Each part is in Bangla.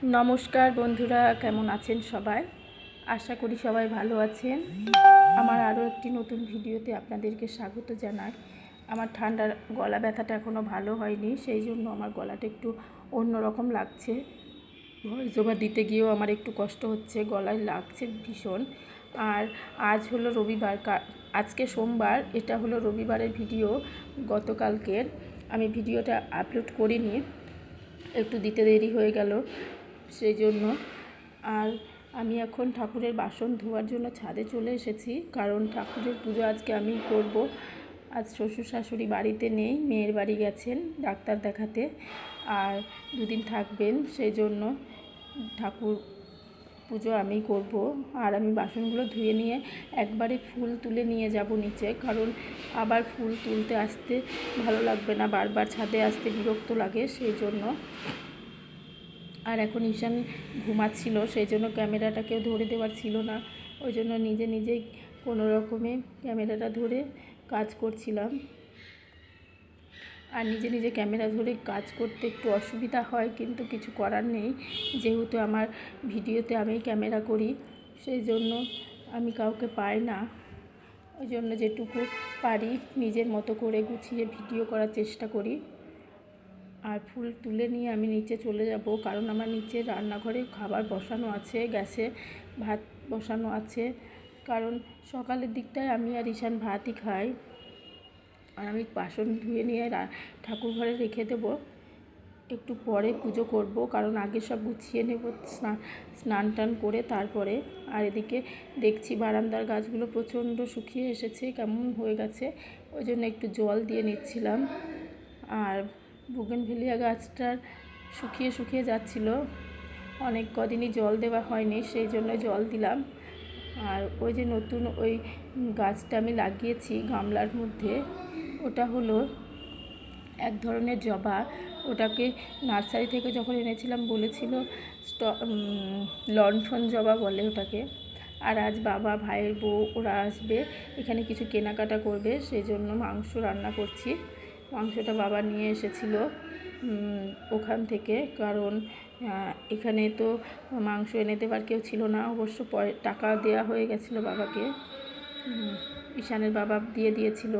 নমস্কার বন্ধুরা, কেমন আছেন সবাই? আশা করি সবাই ভালো আছেন। আমার আরও একটি নতুন ভিডিওতে আপনাদেরকে স্বাগত জানাই। আমার ঠান্ডার গলা ব্যথাটা এখনও ভালো হয়নি, সেই জন্য আমার গলাটা একটু অন্যরকম লাগছে। ভয়েস ওভার দিতে গিয়েও আমার একটু কষ্ট হচ্ছে, গলায় লাগছে ভীষণ। আর আজ হলো রবিবার, আজকে সোমবার, এটা হলো রবিবারের ভিডিও। গতকালকের আমি ভিডিওটা আপলোড করিনি, একটু দিতে দেরি হয়ে গেল সেই জন্য। আর আমি এখন ঠাকুরের বাসন ধোয়ার জন্য ছাদে চলে এসেছি, কারণ ঠাকুরের পুজো আজকে আমি করব। আজ শ্বশুর শাশুড়ি বাড়িতে নেই, মেয়ের বাড়ি গেছেন ডাক্তার দেখাতে, আর দুদিন থাকবেন, সেই জন্য ঠাকুর পুজো আমি করব। আর আমি বাসনগুলো ধুয়ে নিয়ে একবারে ফুল তুলে নিয়ে যাব নিচে, কারণ আবার ফুল তুলতে আসতে ভালো লাগবে না, বারবার ছাদে আসতে বিরক্ত লাগে, সেই জন্য। আর এখন ঈশান ঘুমাচ্ছিল, সেই জন্য ক্যামেরাটাকেও ধরে দেওয়ার ছিল না, ওই জন্য নিজে নিজেই কোনো রকমে ক্যামেরাটা ধরে কাজ করছিলাম। আর নিজে নিজে ক্যামেরা ধরে কাজ করতে একটু অসুবিধা হয়, কিন্তু কিছু করার নেই, যেহেতু আমার ভিডিওতে আমি ক্যামেরা করি, সেই জন্য আমি কাউকে পাই না। ওই জন্য যেটুকু পারি নিজের মতো করে গুছিয়ে ভিডিও করার চেষ্টা করি। আর ফুল তুলে নিয়ে আমি নিচে চলে যাব, কারণ আমার নিচে রান্নাঘরে খাবার বসানো আছে, গ্যাসে ভাত বসানো আছে, কারণ সকালের দিকটায় আমি আর ঈশান ভাতই খাই। আর আমি বাসন ধুয়ে নিয়ে ঠাকুর ঘরে রেখে দেব, একটু পরে পুজো করব, কারণ আগে সব গুছিয়ে নেব স্নান টান করে তারপরে। আর এদিকে দেখছি বারান্দার গাছগুলো প্রচণ্ড শুকিয়ে এসেছে, কেমন হয়ে গেছে, ওই জন্য একটু জল দিয়ে নিচ্ছিলাম। আর বুগেনভেলিয়া গাছটার শুকিয়ে শুকিয়ে যাচ্ছিল, অনেক কদিনই জল দেওয়া হয়নি, সেই জন্য জল দিলাম। আর ওই যে নতুন ওই গাছটা আমি লাগিয়েছি গামলার মধ্যে, ওটা হলো এক ধরনের জবা। ওটাকে নার্সারি থেকে যখন এনেছিলাম বলেছিল লণ্ঠন জবা বলে ওটাকে। আর আজ বাবা, ভাইয়ের বউ ওরা আসবে, এখানে কিছু কেনাকাটা করবে, সেই জন্য মাংস রান্না করছি। মাংসটা বাবা নিয়ে এসেছিল ওখান থেকে, কারণ এখানে তো মাংস এনে দেবার কেউ ছিল না, অবশ্য টাকা দেওয়া হয়ে গেছিলো বাবাকে, ঈশানের বাবা দিয়ে দিয়েছিল,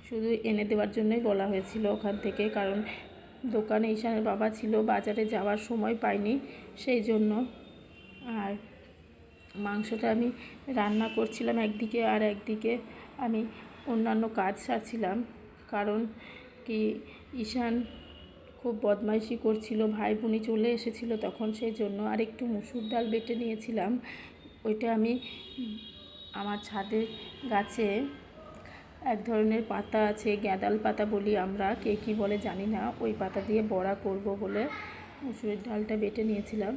শুধু এনে দেওয়ার জন্যই বলা হয়েছিল ওখান থেকে, কারণ দোকানে ঈশানের বাবা ছিল, বাজারে যাওয়ার সময় পাইনি, সেই জন্য। আর মাংসটা আমি রান্না করছিলাম একদিকে, আর একদিকে আমি অন্যান্য কাজ সারছিলাম, কারণ কি ঈশান খুব বদমাইশি করছিল, ভাই বোনই চলে এসেছিলো তখন, সেই জন্য। আর একটু মুসুর ডাল বেটে নিয়েছিলাম, ওইটা আমি আমার ছাদের গাছে এক ধরনের পাতা আছে, গ্যাঁদাল পাতা বলি আমরা, কে কী বলে জানি না, ওই পাতা দিয়ে বড়া করব বলে মুসুরির ডালটা বেটে নিয়েছিলাম।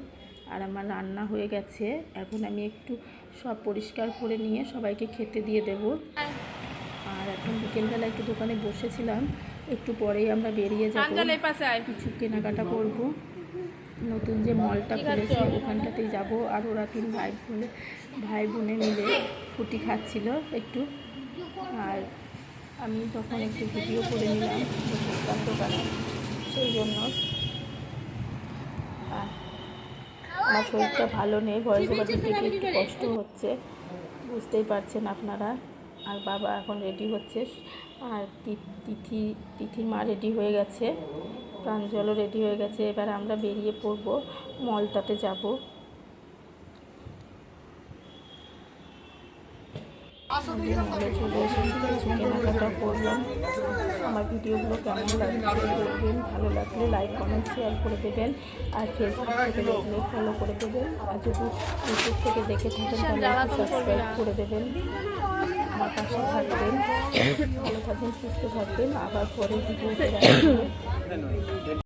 আর আমার রান্না হয়ে গেছে, এখন আমি একটু সব পরিষ্কার করে নিয়ে সবাইকে খেতে দিয়ে দেব। আর এখন বিকেলবেলা একটু দোকানে বসেছিলাম, একটু পরেই আমরা বেরিয়ে যাব, কিছু কেনাকাটা করব, নতুন যে মলটা খুলেছে ওখানটাতেই যাব। আর ওরা তিন ভাই বোনে মিলে ফুটি খাচ্ছিল একটু, আর আমি তখন একটু ভিডিও করে নিলাম দোকানে, সেই জন্য। আমার শরীরটা ভালো নেই, ভয়েস ওভার দিতে গিয়ে একটু কষ্ট হচ্ছে, বুঝতেই পারছেন আপনারা। আর বাবা এখন রেডি হচ্ছে, আর তিথির মা রেডি হয়ে গেছে, প্রাঞ্জলও রেডি হয়ে গেছে, এবার আমরা বেরিয়ে পড়ব, মলটাতে যাব। মলে চলে এসেছি, কিছু কেনাকাটা করলাম। আমার ভিডিওগুলো কেমন লাগছে বলবেন, ভালো লাগলে লাইক কমেন্ট শেয়ার করে দেবেন, আর ফেসবুক থেকে দেখলে ফলো করে দেবেন, আর যদি ইউটিউব থেকে দেখে থাকেন তাহলে সাবস্ক্রাইব করে দেবেন, আমার পাশে থাকবেন। ভালো থাকবেন, সুস্থ থাকবেন, আবার পরে ভিডিওতে